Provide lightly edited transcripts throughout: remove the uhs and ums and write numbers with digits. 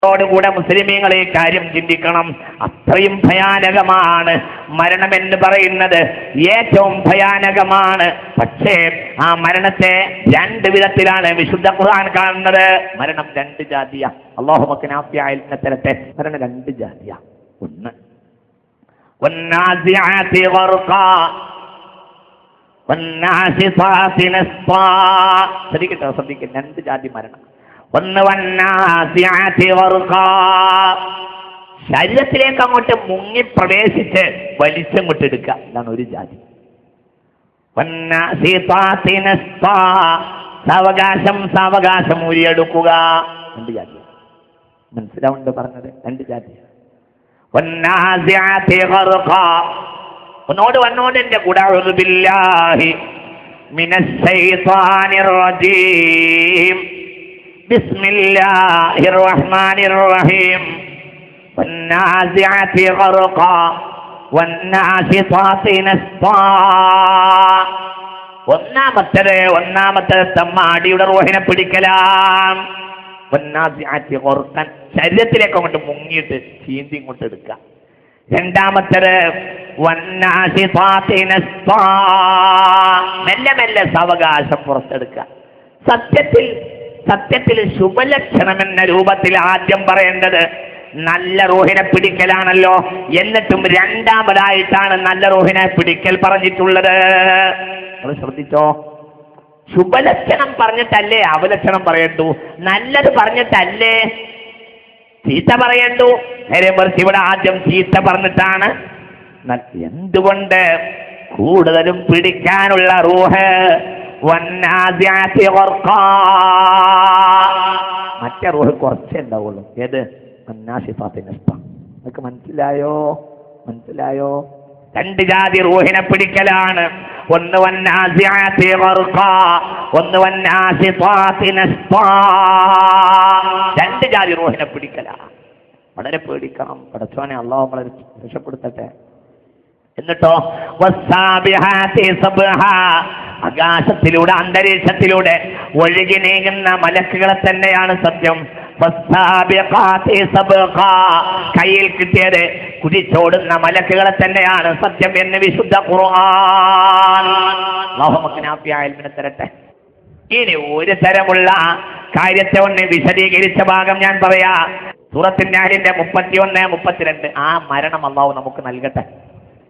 ോടുകൂടെ മുസ്ലിമീങ്ങളെ കാര്യം ചിന്തിക്കണം. അത്രയും ഭയാനകമാണ് മരണമെന്ന് പറയുന്നത്, ഏറ്റവും ഭയാനകമാണ്. പക്ഷേ ആ മരണത്തെ രണ്ട് വിധത്തിലാണ് വിശുദ്ധ ഖുർആൻ കാണുന്നത്. മരണം രണ്ട് ജാതിയ. അല്ലാഹു മക്കനെ ആഫിയായിൽനെ തരട്ടെ. മരണം രണ്ട് ജാതിയ. ഒന്ന് വന്നാസിആതി ഗർഖാ വന്നാസിഫാതി നസ്ഫാ. ശ്രദ്ധിക്കട്ടെ, രണ്ട് ജാതി മരണം. ഒന്ന് വന്നാസിആതി ഗർഖാ, ശരീരത്തിലേക്ക് അങ്ങോട്ട് മുങ്ങി പ്രവേശിച്ച് വലിച്ചങ്ങോട്ട് എടുക്കുക, ഇതാണ് ഒരു ജാതി. വന്നാസിഫാതി നസ്ഫാ, സാവകാശം ഊരിയെടുക്കുക, രണ്ട് ജാതി. മനസ്സിലാവുണ്ട് പറഞ്ഞത്? രണ്ട് ജാതി. വന്നാസിആതി ഗർഖാ, വന്നോട് എന്റെ കൂടെ അഊദു ബില്ലാഹി മിനശ് ശൈത്വാനിർ റജീം ബിസ്മില്ലാഹിർ റഹ്മാനിർ റഹീം വന്നാസിആതി ഗർഖാ വന്നാസിഫാതി നസ്ഫാ. ഒന്നാമത്തെ തമ്മാടിയുടെ റൂഹിനെ പിടിക്കലാം. വന്നാസിആതി ഗർഖൻ, ശരീരത്തിലേക്ക് അങ്ങോട്ട് മുങ്ങിയിട്ട് ചീന്തി ഇങ്ങോട്ട് എടുക്കുക. രണ്ടാമത്തേത് വന്നാസിഫാതി നസ്ഫാ, മെല്ലെ സാവകാശം പുറത്തെടുക്കുക. സത്യത്തിൽ ശുഭലക്ഷണം എന്ന രൂപത്തിൽ ആദ്യം പറയേണ്ടത് നല്ല റൂഹിനെ പിടിക്കലാണല്ലോ. എന്നിട്ടും രണ്ടാമതായിട്ടാണ് നല്ല റൂഹിനെ പിടിക്കൽ പറഞ്ഞിട്ടുള്ളത്. നിങ്ങൾ ശ്രദ്ധിച്ചോ? ശുഭലക്ഷണം പറഞ്ഞിട്ടല്ലേ അവലക്ഷണം പറയണ്ടു, നല്ലത് പറഞ്ഞിട്ടല്ലേ ചീത്ത പറയണ്ടു. നേരെ മറിച്ച് ഇവിടെ ആദ്യം ചീത്ത പറഞ്ഞിട്ടാണ്. എന്തുകൊണ്ട്? കൂടുതലും പിടിക്കാനുള്ള റൂഹ് വന്നാസിആതി ഗർഖാ, മറ്റേ റൂഹ് കുറച്ചേ ഉണ്ടാവുള്ളൂ. ഏത്? വന്നാസിഫാതി നസ്ഫാ. നിങ്ങൾക്ക് മനസ്സിലായോ? രണ്ട് ജാതി റൂഹിനെ പിടിക്കലാണ്. ഒന്ന് വന്നാസിആതി ഗർഖാ, ഒന്ന് വന്നാസിഫാതി നസ്ഫാ. രണ്ട് ജാതി റൂഹിനെ പിടിക്കലാണ്. വളരെ പേടിക്കണം. പടച്ചോനെ അല്ലാഹു നമ്മളെ രക്ഷപ്പെടുത്തട്ടെ. എന്നിട്ടോ വസ്സാബിഹാതി സബ്ഹാ, ആകാശത്തിലൂടെ അന്തരീക്ഷത്തിലൂടെ ഒഴുകി നീങ്ങുന്ന മലക്കുകളെ തന്നെയാണ് സത്യം. വസ്സാബിഹാതി സബ്ഹാ, കയ്യിൽ കിട്ടിയത് കുതിച്ചോടുന്ന മലക്കുകളെ തന്നെയാണ് സത്യം എന്ന് വിശുദ്ധ ഖുർആൻ. അല്ലാഹു മക്കനെ ആഫിയായിൽനെ തരട്ടെ. ഇനി ഒരു തരമുള്ള കാര്യത്തെ ഒന്ന് വിശദീകരിച്ച ഭാഗം ഞാൻ പറയാ. സൂറത്തുൻ നാഹിലിന്റെ 31, 32 ആ മരണം അല്ലാഹു നമുക്ക് നൽകട്ടെ.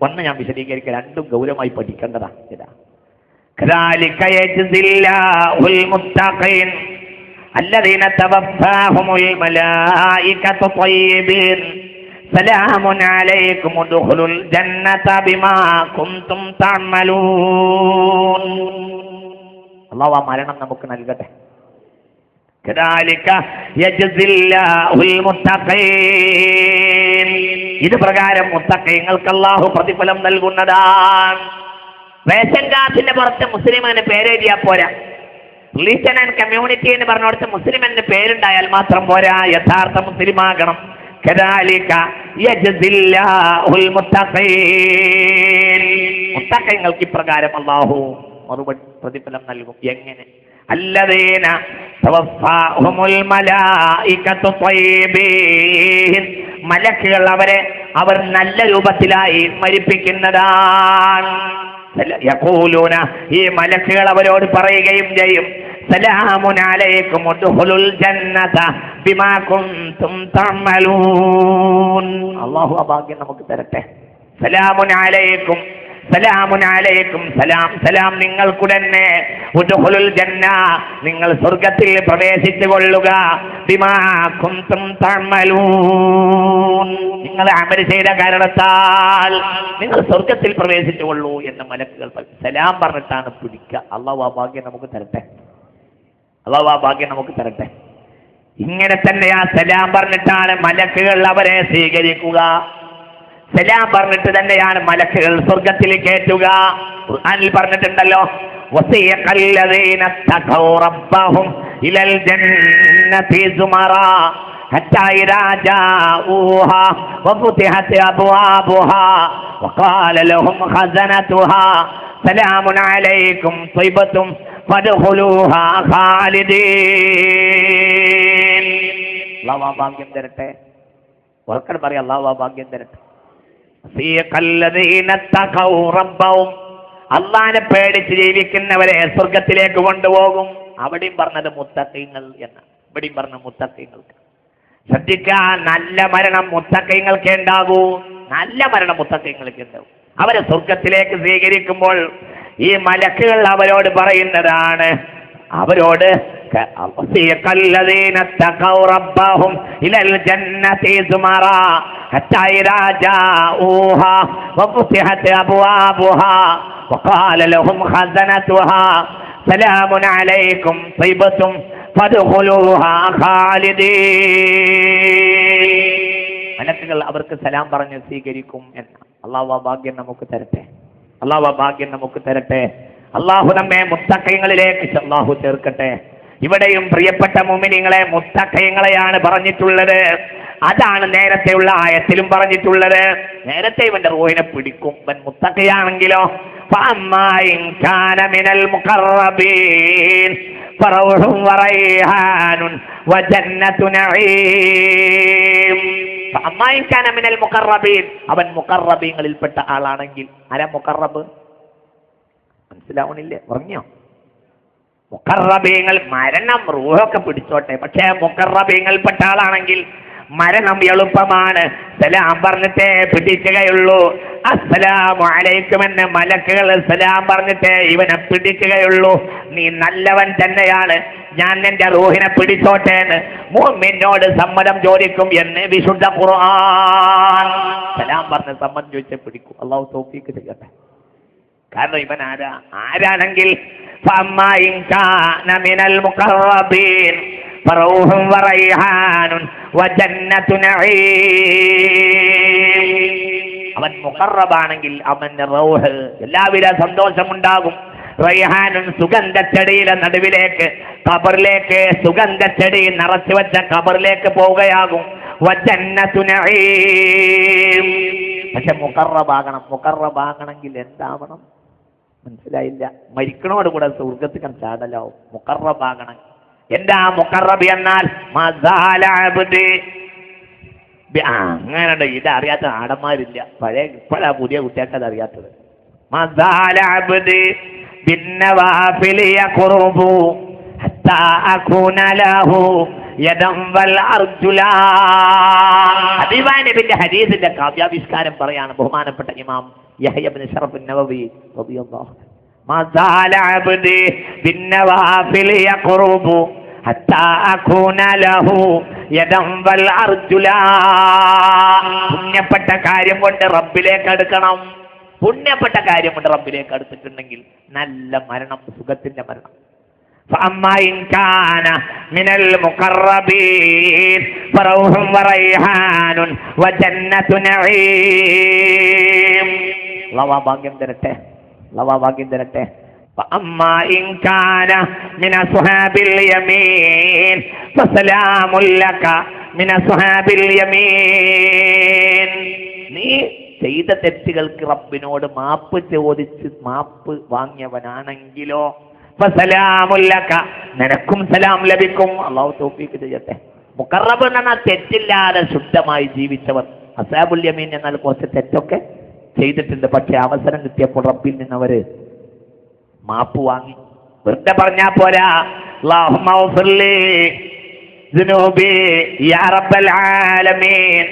ഒന്ന് ഞാൻ വിശദീകരിക്കുക, രണ്ടും ഗൗരവമായി പഠിക്കേണ്ടതാ. ഇതാ കദാലിക യജ്സില്ലാഹുൽ മുത്തഖീൻ അല്ലദീന തവഫാഹുമുൽ മലായികതു ത്വയ്യിബീൻ സലാമുൻ അലൈക്കും ഉദ്ഖുലുൽ ജന്നത ബിമാ കുൻതും തഅമലൂൻ. അല്ലാഹു ആ മരണം നമുക്ക് നൽകട്ടെ. കദാലിക യജ്സില്ലാഹുൽ മുത്തഖീൻ, ഇത് പ്രകാരം മുത്തഖീങ്ങൾക്ക് അല്ലാഹു പ്രതിഫലം നൽകുന്നതാണ്. റേഷൻ കാർഡിന്റെ പുറത്ത് മുസ്ലിം എന്ന് പേരെഴുതിയാൽ പോരാ. റിലീജിയൻ ആൻഡ് കമ്മ്യൂണിറ്റി എന്ന് പറഞ്ഞോടത്ത് മുസ്ലിം എന്ന് പേരുണ്ടായാൽ മാത്രം പോരാ, യഥാർത്ഥ മുസ്ലിം ആകണം. കദാലിക യജ്സില്ലാഹുൽ മുത്തഖീൻ, മുത്തഖീങ്ങൾക്ക് ഇപ്രകാരം അല്ലാഹു മറുപടി പ്രതിഫലം നൽകും. എങ്ങനെ? അല്ലദീന തവഫാഹുമുൽ മലായികതു ത്വയ്യിബീൻ, മലക്കുകൾ അവർ നല്ല രൂപത്തിലായി മരിപ്പിക്കുന്നതാണ്. യഖൂലൂന, ഈ മലക്കുകൾ അവരോട് പറയുകയും ചെയ്യും, സലാമുൻ അലൈക്കും ഉദ്ഖുലുൽ ജന്നത ബിമാ കുൻതും തഅമലൂൻ. അല്ലാഹു ആ ഭാഗ്യം നമുക്ക് തരട്ടെ. സലാമുൻ അലൈക്കും, സലാം നിങ്ങൾക്കുടനെ. ഉദ്ഖുലുൽ ജന്ന, നിങ്ങൾ സ്വർഗ്ഗത്തിൽ പ്രവേശിച്ചു കൊള്ളുക. ബിമാ കുൻതും തഅമലൂൻ, നിങ്ങൾ അമൽ ചെയ്ത കാരണത്താൽ നിങ്ങൾ സ്വർഗ്ഗത്തിൽ പ്രവേശിച്ചു കൊള്ളൂ എന്ന് മലക്കുകൾ സലാം പറഞ്ഞിട്ടാണ് പിടിക്കുക. അല്ലാഹു ആ ഭാഗ്യം നമുക്ക് തരട്ടെ. ഇങ്ങനെ തന്നെ ആ സലാം പറഞ്ഞിട്ടാണ് മലക്കുകൾ അവരെ സ്വീകരിക്കുക. സലാം പറഞ്ഞിട്ട് തന്നെയാണ് മലക്കുകൾ സ്വർഗ്ഗത്തിൽ കയറ്റുക. ഖുർആനിൽ പറഞ്ഞിട്ടുണ്ടല്ലോ, വസീഖല്ലദീന തഖൗ റബ്ബഹും ഇലൽ ജന്നതി സുമറാ ഹത്താ ഇദാ ജാഊഹാ വഫുതിഹത് അബ്വാബുഹാ വഖാല ലഹും ഖസനതുഹാ സലാമുൻ അലൈക്കും ത്വയ്ബതും ഫദ്ഖുലൂഹാ ഖാലിദീൻ. അല്ലാഹു ആ ഭാഗ്യം തരട്ടെ. ഉറക്കെ പറയാം, അല്ലാഹു ആ ഭാഗ്യം തരട്ടെ. അള്ളാനെ പേടിച്ച് ജീവിക്കുന്നവരെ സ്വർഗത്തിലേക്ക് കൊണ്ടുപോകും. അവിടെയും പറഞ്ഞത് മുത്തഖീങ്ങൾ എന്ന്, ഇവിടെയും പറഞ്ഞ മുത്തഖീങ്ങൾക്ക്. ശ്രദ്ധിക്കാൻ, നല്ല മരണം മുത്തഖീങ്ങൾക്ക് ഉണ്ടാകൂ. നല്ല മരണം മുത്തഖീങ്ങൾക്ക് ഉണ്ടാവും. അവരെ സ്വർഗത്തിലേക്ക് സ്വീകരിക്കുമ്പോൾ ഈ മലക്കുകൾ അവരോട് പറയുന്നതാണ്, അവരോട് സലാമുൻ അലൈക്കും ത്വയ്ബത്തും ഫദ്ഖുലൂഹാ ഖാലിദീൻ. മലക്കുകൾ അവർക്ക് സലാം പറഞ്ഞ് സ്വീകരിക്കും എന്ന്. അല്ലാഹു ആ ഭാഗ്യം നമുക്ക് തരട്ടെ. അല്ലാഹു ആ ഭാഗ്യം നമുക്ക് തരട്ടെ. അല്ലാഹു നമ്മെ മുത്തഖീങ്ങളിലേക്ക് അല്ലാഹു ചേർക്കട്ടെ. ഇവിടെയും പ്രിയപ്പെട്ട മുഅ്മിനീങ്ങളെ മുത്തഖീങ്ങളെയാണ് പറഞ്ഞിട്ടുള്ളത്. അതാണ് നേരത്തെയുള്ള ആയത്തിലും പറഞ്ഞിട്ടുള്ളത്. നേരത്തെ ഇവന്റെ റൂഹിനെ പിടിക്കും. ഇവൻ മുത്തഖിയാണെങ്കിലോ ഫഅമ്മാ ഇൻ കാന മിനൽ മുഖറബീൻ ഫറൗഹും വറൈഹാനുൻ വജന്നത്തു നഈം. ഫഅമ്മാ ഇൻ കാന മിനൽ മുഖറബീൻ, അവൻ മുഖറബീങ്ങളിൽപ്പെട്ട ആളാണെങ്കിൽ. ആരാ മുഖറബ്? മനസ്സിലാവണില്ലേ? പറഞ്ഞോ? മുഖറബീങ്ങൾ മരണം റൂഹൊക്കെ പിടിച്ചോട്ടെ, പക്ഷേ മുഖറബീങ്ങൾപ്പെട്ട ആളാണെങ്കിൽ മരണം എളുപ്പമാണ്. സലാം പറഞ്ഞിട്ടേ പിടിക്കുകയുള്ളൂ. അസ്സലാമു അലൈക്കും എന്ന് മലക്കുകൾ സലാം പറഞ്ഞിട്ടേ ഇവനെ പിടിക്കുകയുള്ളൂ. നീ നല്ലവൻ തന്നെയാണ്, ഞാൻ നിന്റെ റൂഹിനെ പിടിച്ചോട്ടെ എന്ന് മുഅ്മിനോട് സമ്മതം ചോദിക്കും എന്ന് വിശുദ്ധ ഖുർആൻ. സലാം പറഞ്ഞ് സമ്മതം ചോദിച്ചേ പിടിക്കും. അല്ലാഹു തൗഫീഖ് ചെയ്യട്ടെ. കാരണം ഇവൻ ആരാണെങ്കിൽ ഫഅമ്മാ ഇൻ കാന മിനൽ മുഖറബീൻ ഫറൗഹും വറൈഹാനുൻ വജന്നത്തു നഈം. അവൻ മുഖറബാണെങ്കിൽ അവന്റെ റൗഹ് എല്ലാവിധ സന്തോഷമുണ്ടാകും. റൈഹാനുൻ സുഗന്ധച്ചെടിയിലെ നടുവിലേക്ക്, ഖബറിലേക്ക്, സുഗന്ധച്ചെടി നിറച്ചു വെച്ച ഖബറിലേക്ക് പോവുകയാകും. വജന്നത്തു നഈം. പക്ഷെ മുഖറബാകണമെങ്കിൽ എന്താവണം? മനസ്സിലായില്ല. മരിക്കണോടുകൂടെ സ്വർഗത്തിൽ ചാടലാവും. മുഖറബാകണം. എന്താ മുഖറബ് എന്നാൽ? അങ്ങനെയുണ്ട്. ഇത് അറിയാത്ത ആടന്മാരില്ല. ഇപ്പോഴാ പുതിയ കുട്ടികൾക്ക് അത് അറിയാത്തത്. ഹബീബിന്റെ ഹദീസിന്റെ കാവ്യാവിഷ്കാരം പറയാണ് ബഹുമാനപ്പെട്ട ഇമാം യഹ്യ ഇബ്നു ശറഫ് അൻ-നവവി റളിയല്ലാഹു അൻഹു. മസാല അബ്ദി ബിന്നവാഫിൽ യഖറുബു ഹത്താ അകൂന ലഹു യദം വൽ അർജുലാ. പുണ്യപ്പെട്ട കാര്യം കൊണ്ട് റബ്ബിലേക്ക് അടുക്കണം. പുണ്യപ്പെട്ട കാര്യം കൊണ്ട് റബ്ബിലേക്ക് അടുത്തിട്ടുണ്ടെങ്കിൽ നല്ല മരണം, സുഖത്തിന്റെ മരണം. فأما إن كان من المقربين فروح وريحان وجنة نعيم. الله ഭാഗ്യം തരട്ടെ. الله ഭാഗ്യം തരട്ടെ. فأما إن كان من أصحاب اليمين فسلام لك من أصحاب اليمين. നീ ചെയ്ത തെറ്റുകൾക്ക് റബ്ബിനോട് മാപ്പ് ചോദിച്ച് മാപ്പ് വാങ്ങിയവനാണെങ്കിലോ ഫസലാമുല്ലക, നിനക്കും സലാം ലഭിക്കും. അല്ലാഹു തൗഫീഖ് ചെയ്യട്ടെ. മുഖറബ് എന്ന് പറഞ്ഞാൽ തെറ്റില്ലാതെ ശുദ്ധമായി ജീവിച്ചവർ. അസ്ഹാബുൽ യമീൻ എന്നാൽ കുറച്ച് തെറ്റൊക്കെ ചെയ്തിട്ടുണ്ട്, പക്ഷെ അവസരം കിട്ടിയപ്പോൾ റബ്ബിൽ നിന്ന് അവര് മാപ്പ് വാങ്ങി. വെറുതെ പറഞ്ഞാ പോരാ. അല്ലാഹുമ്മ ഗ്ഫിർലി ദുനൂബി യാ റബ്ബൽ ആലമീൻ.